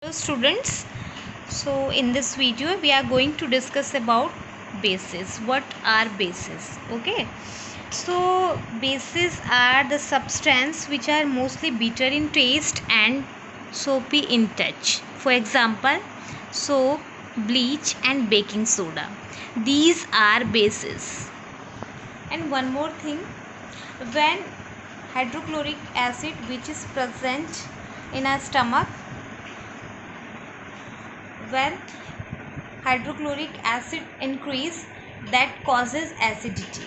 Hello students, so in this video we are going to discuss about bases. What are bases? Okay, so bases are the substance which are mostly bitter in taste and soapy in touch. For example, soap, bleach and baking soda. These are bases. And one more thing, when hydrochloric acid which is present in our stomach, when hydrochloric acid increase, that causes acidity,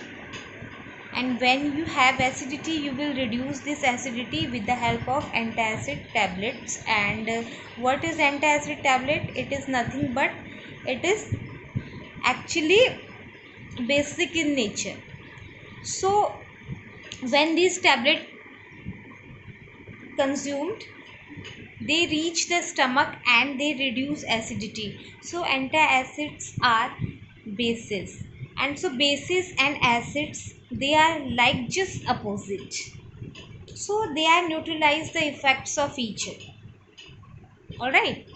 and when you have acidity you will reduce this acidity with the help of antacid tablets. And what is antacid tablet? It is nothing but it is actually basic in nature. So when these tablet consumed, they reach the stomach and they reduce acidity. So antacids are bases, and so bases and acids, they are like just opposite, so they are neutralize the effects of each other. All right,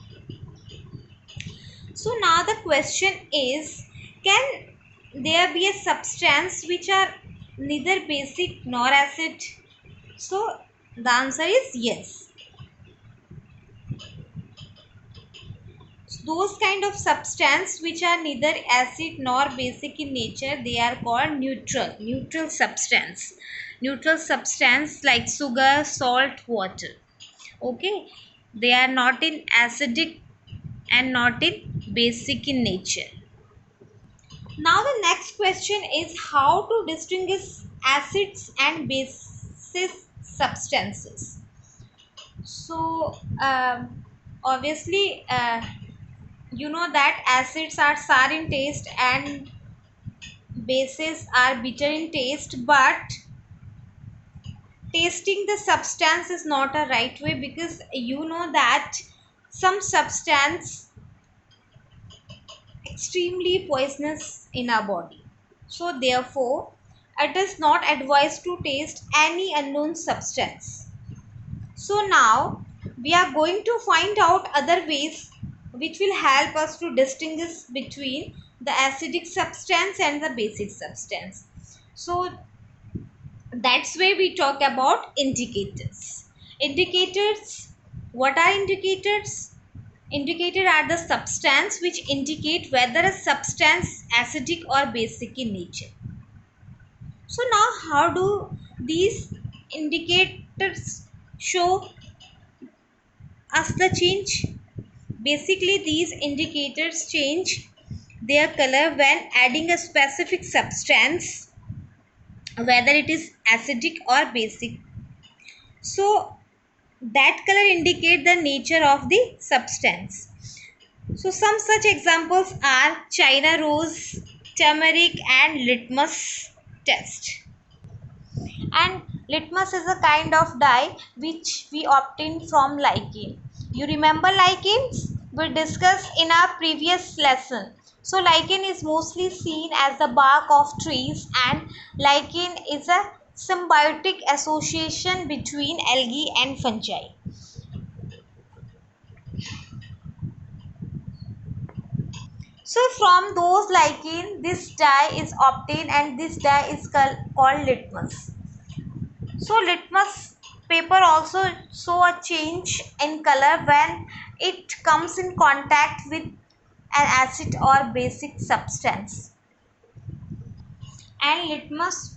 so now the question is, can there be a substance which are neither basic nor acid? So the answer is yes. Those kind of substance which are neither acid nor basic in nature, they are called neutral substance. Neutral substance like sugar, salt, water. Okay, they are not in acidic and not in basic in nature. Now the next question is how to distinguish acids and basis substances. So obviously you know that acids are sour in taste and bases are bitter in taste, but tasting the substance is not a right way, because you know that some substance extremely poisonous in our body. So therefore it is not advised to taste any unknown substance. So now we are going to find out other ways which will help us to distinguish between the acidic substance and the basic substance. So that's why we talk about indicators. Indicators, what are indicators? Indicators are the substance which indicate whether a substance acidic or basic in nature. So now how do these indicators show us the change? Basically, these indicators change their color when adding a specific substance, whether it is acidic or basic. So that color indicate the nature of the substance. So some such examples are China rose, turmeric and litmus test. And litmus is a kind of dye which we obtain from lichen. You remember lichens? We discussed in our previous lesson. So lichen is mostly seen as the bark of trees, and lichen is a symbiotic association between algae and fungi. So from those lichen, this dye is obtained, and this dye is called litmus. So litmus paper also show a change in color when it comes in contact with an acid or basic substance. And litmus